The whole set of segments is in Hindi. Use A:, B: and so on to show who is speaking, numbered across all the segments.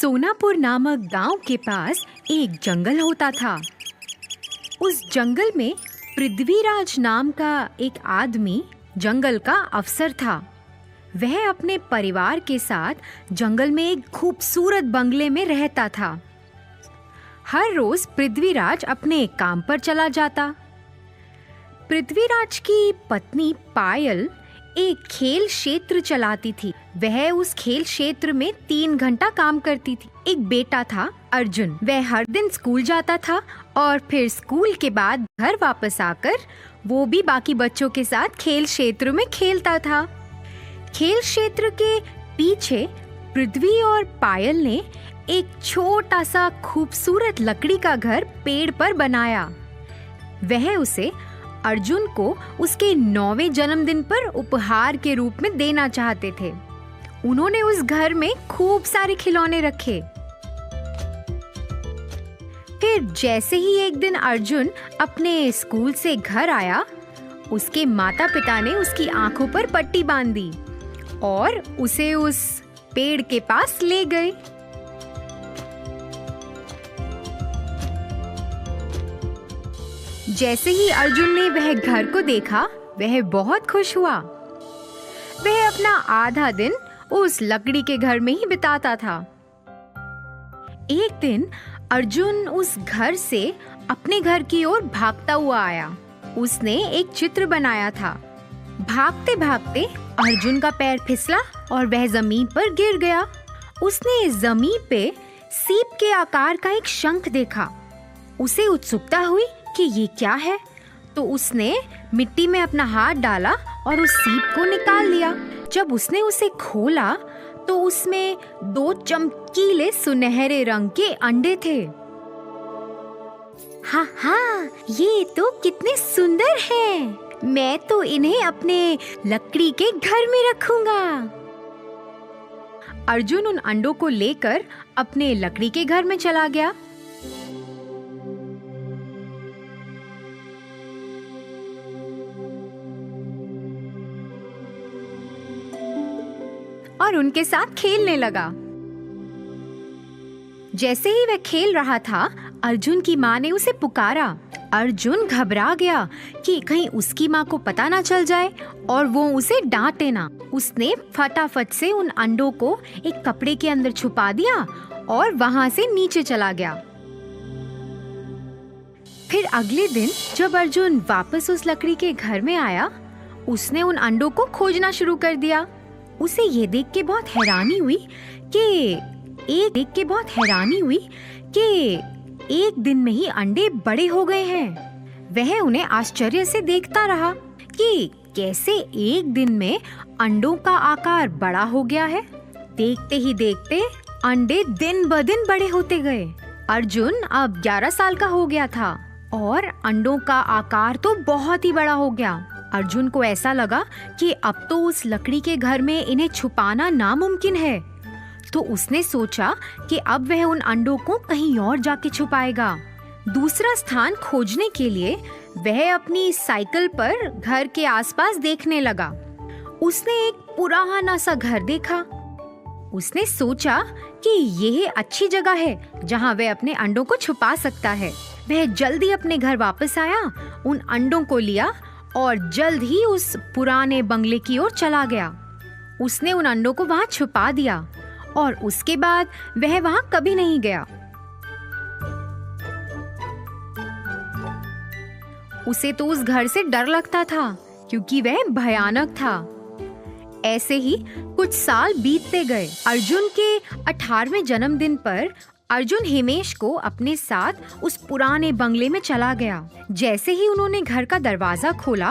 A: सोनापुर नामक गांव के पास एक जंगल होता था। उस जंगल में पृथ्वीराज नाम का एक आदमी जंगल का अफसर था। वह अपने परिवार के साथ जंगल में एक खूबसूरत बंगले में रहता था। हर रोज पृथ्वीराज अपने काम पर चला जाता। पृथ्वीराज की पत्नी पायल एक खेल क्षेत्र चलाती थी। वह उस खेल क्षेत्र में 3 घंटा काम करती थी। एक बेटा था अर्जुन। वह हर दिन स्कूल जाता था और फिर स्कूल के बाद घर वापस आकर वो भी बाकी बच्चों के साथ खेल क्षेत्र में खेलता था। खेल क्षेत्र के पीछे पृथ्वी और पायल ने एक छोटा सा खूबसूरत लकड़ी का घर पेड़ पर बनाया। वह उसे अर्जुन को उसके 9वें जन्मदिन पर उपहार के रूप में देना चाहते थे। उन्होंने उस घर में खूब सारे खिलौने रखे। फिर जैसे ही एक दिन अर्जुन अपने स्कूल से घर आया, उसके माता पिता ने उसकी आंखों पर पट्टी बांध दी और उसे उस पेड़ के पास ले गए। जैसे ही अर्जुन ने वह घर को देखा, वह बहुत खुश हुआ। वह अपना आधा दिन उस लकड़ी के घर में ही बिताता था। एक दिन अर्जुन उस घर से अपने घर की ओर भागता हुआ आया। उसने एक चित्र बनाया था। भागते भागते अर्जुन का पैर फिसला और वह जमीन पर गिर गया। उसने जमीन पे सीप के आकार का एक शंख देखा। उसे उत्सुकता हुई कि ये क्या है, तो उसने मिट्टी में अपना हाथ डाला और उस सीप को निकाल लिया। जब उसने उसे खोला तो उसमें 2 चमकीले सुनहरे रंग के अंडे थे। हाँ हाँ, ये तो कितने सुंदर हैं। मैं तो इन्हें अपने लकड़ी के घर में रखूंगा। अर्जुन उन अंडों को लेकर अपने लकड़ी के घर में चला गया। और उनके साथ खेलने लगा। जैसे ही वह खेल रहा था, अर्जुन की माँ ने उसे पुकारा। अर्जुन घबरा गया कि कहीं उसकी माँ को पता ना चल जाए और वो उसे डांटे ना। उसने फटाफट से उन अंडों को एक कपड़े के अंदर छुपा दिया और वहाँ से नीचे चला गया। फिर अगले दिन जब अर्जुन वापस उस लकड़ी के घर में आया, उसने उन अंडों को खोजना शुरू कर दिया। उसे ये देख के बहुत हैरानी हुई कि एक दिन में ही अंडे बड़े हो गए हैं। वह उन्हें आश्चर्य से देखता रहा कि कैसे एक दिन में अंडों का आकार बड़ा हो गया है। देखते ही देखते अंडे दिन ब दिन बड़े होते गए। अर्जुन अब 11 साल का हो गया था और अंडों का आकार तो बहुत ही बड़ा हो गया। अर्जुन को ऐसा लगा कि अब तो उस लकड़ी के घर में इन्हें छुपाना नामुमकिन है। तो उसने सोचा कि अब वह उन अंडों को कहीं और जाके छुपाएगा। दूसरा स्थान खोजने के लिए वह अपनी साइकिल पर घर के आसपास देखने लगा। उसने एक पुराना सा घर देखा। उसने सोचा कि यह अच्छी जगह है जहां वह अपने अंडों को छुपा सकता है। वह जल्दी अपने घर वापस आया, उन अंडों को लिया और जल्द ही उस पुराने बंगले की ओर चला गया। उसने उन अंडों को वहां छुपा दिया और उसके बाद वह वहां कभी नहीं गया। उसे तो उस घर से डर लगता था क्योंकि वह भयानक था। ऐसे ही कुछ साल बीतते गए। अर्जुन के 18वें जन्मदिन पर अर्जुन हिमेश को अपने साथ उस पुराने बंगले में चला गया। जैसे ही उन्होंने घर का दरवाजा खोला,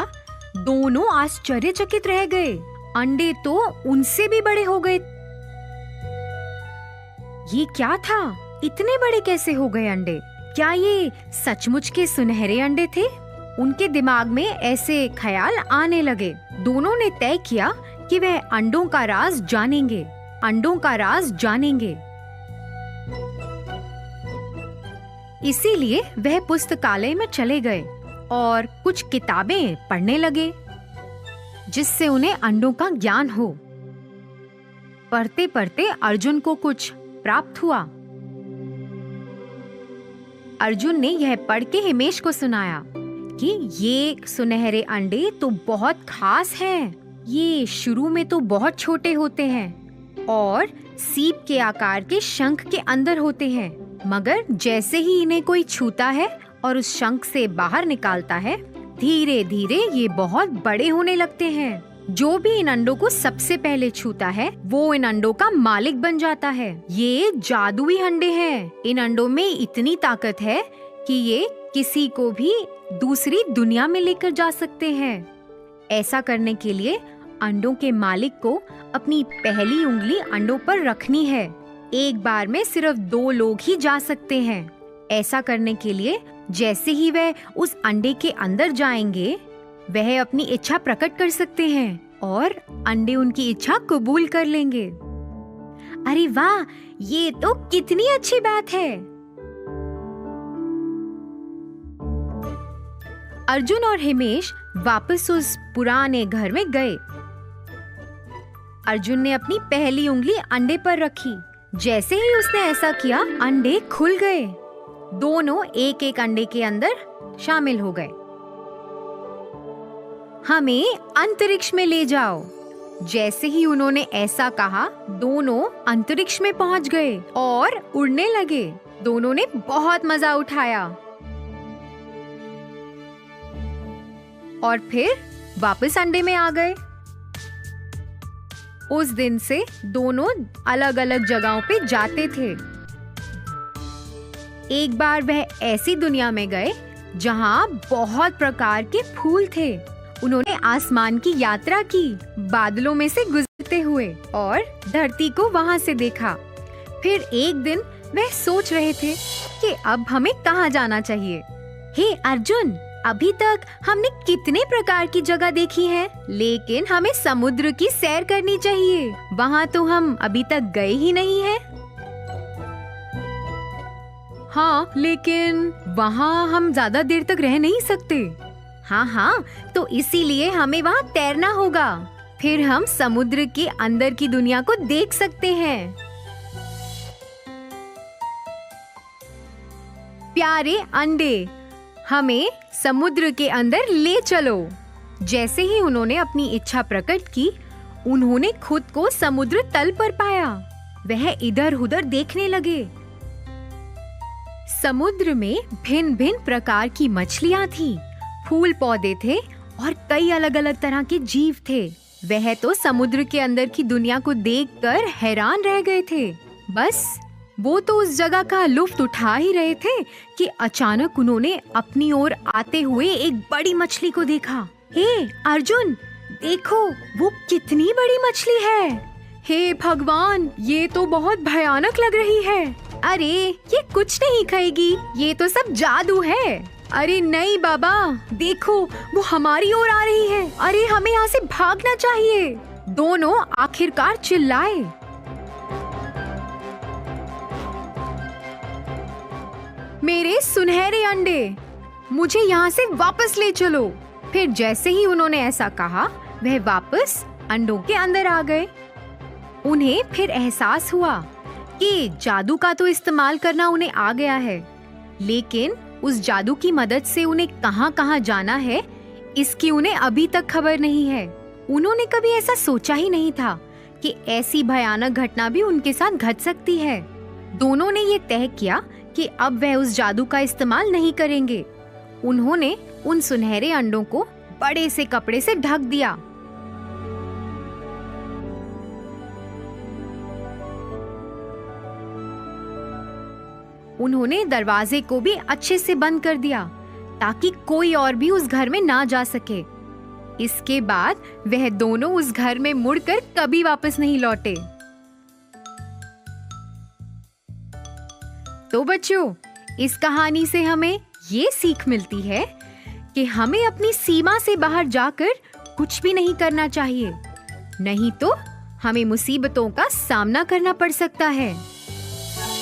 A: दोनों आश्चर्यचकित रह गए। अंडे तो उनसे भी बड़े हो गए। ये क्या था? इतने बड़े कैसे हो गए अंडे? क्या ये सचमुच के सुनहरे अंडे थे? उनके दिमाग में ऐसे ख्याल आने लगे। दोनों ने तय किया कि वह अंडों का राज जानेंगे। इसीलिए वह पुस्तकालय में चले गए और कुछ किताबें पढ़ने लगे जिससे उन्हें अंडों का ज्ञान हो। पढ़ते पढ़ते अर्जुन को कुछ प्राप्त हुआ। अर्जुन ने यह पढ़ के हिमेश को सुनाया कि ये सुनहरे अंडे तो बहुत खास हैं। ये शुरू में तो बहुत छोटे होते हैं और सीप के आकार के शंख के अंदर होते हैं, मगर जैसे ही इन्हें कोई छूता है और उस शंख से बाहर निकालता है, धीरे धीरे ये बहुत बड़े होने लगते हैं। जो भी इन अंडों को सबसे पहले छूता है वो इन अंडों का मालिक बन जाता है। ये जादुई अंडे हैं। इन अंडों में इतनी ताकत है कि ये किसी को भी दूसरी दुनिया में लेकर जा सकते हैं। ऐसा करने के लिए अंडों के मालिक को अपनी पहली उंगली अंडों पर रखनी है। एक बार में सिर्फ 2 लोग ही जा सकते हैं। ऐसा करने के लिए जैसे ही वह उस अंडे के अंदर जाएंगे, वह अपनी इच्छा प्रकट कर सकते हैं और अंडे उनकी इच्छा कबूल कर लेंगे। अरे वाह, ये तो कितनी अच्छी बात है। अर्जुन और हिमेश वापस उस पुराने घर में गए। अर्जुन ने अपनी पहली उंगली अंडे पर रखी। जैसे ही उसने ऐसा किया, अंडे खुल गए। दोनों एक एक अंडे के अंदर शामिल हो गए। हमें अंतरिक्ष में ले जाओ। जैसे ही उन्होंने ऐसा कहा, दोनों अंतरिक्ष में पहुंच गए और उड़ने लगे। दोनों ने बहुत मजा उठाया और फिर वापस अंडे में आ गए। उस दिन से दोनों अलग अलग जगहों पे जाते थे। एक बार वह ऐसी दुनिया में गए जहां बहुत प्रकार के फूल थे। उन्होंने आसमान की यात्रा की, बादलों में से गुजरते हुए, और धरती को वहां से देखा। फिर एक दिन वह सोच रहे थे कि अब हमें कहाँ जाना चाहिए। हे अर्जुन, अभी तक हमने कितने प्रकार की जगह देखी है, लेकिन हमें समुद्र की सैर करनी चाहिए। वहाँ तो हम अभी तक गए ही नहीं हैं। हाँ, लेकिन वहाँ हम ज्यादा देर तक रह नहीं सकते। हाँ, तो इसीलिए हमें वहाँ तैरना होगा। फिर हम समुद्र के अंदर की दुनिया को देख सकते हैं। प्यारे अंडे, हमें समुद्र के अंदर ले चलो। जैसे ही उन्होंने अपनी इच्छा प्रकट की, उन्होंने खुद को समुद्र तल पर पाया। वह इधर उधर देखने लगे। समुद्र में भिन्न भिन्न प्रकार की मछलियां थी, फूल पौधे थे और कई अलग अलग तरह के जीव थे। वह तो समुद्र के अंदर की दुनिया को देखकर हैरान रह गए थे। बस वो तो उस जगह का लुत्फ उठा ही रहे थे कि अचानक उन्होंने अपनी ओर आते हुए एक बड़ी मछली को देखा। हे अर्जुन, देखो वो कितनी बड़ी मछली है। हे भगवान, ये तो बहुत भयानक लग रही है। अरे ये कुछ नहीं खाएगी, ये तो सब जादू है। अरे नहीं बाबा, देखो वो हमारी ओर आ रही है। अरे हमें यहाँ से भागना चाहिए। दोनों आखिरकार चिल्लाए। मेरे सुनहरे अंडे, मुझे यहाँ से वापस ले चलो। फिर जैसे ही उन्होंने ऐसा कहा, वह वापस अंडों के अंदर आ गए। उन्हें फिर एहसास हुआ कि जादू का तो इस्तेमाल करना उन्हें आ गया है, लेकिन उस जादू की मदद से उन्हें कहाँ-कहाँ जाना है, इसकी उन्हें अभी तक खबर नहीं है। उन्होंने कभी ऐसा सोचा ही नहीं था कि ऐसी भयानक घटना भी उनके साथ घट सकती है। दोनों ने ये तय किया कि अब वह उस जादू का इस्तेमाल नहीं करेंगे। उन्होंने उन सुनहरे अंडों को बड़े से कपड़े से ढक दिया। उन्होंने दरवाजे को भी अच्छे से बंद कर दिया ताकि कोई और भी उस घर में ना जा सके। इसके बाद वह दोनों उस घर में मुड़कर कभी वापस नहीं लौटे। तो बच्चों, इस कहानी से हमें ये सीख मिलती है कि हमें अपनी सीमा से बाहर जाकर कुछ भी नहीं करना चाहिए, नहीं तो हमें मुसीबतों का सामना करना पड़ सकता है।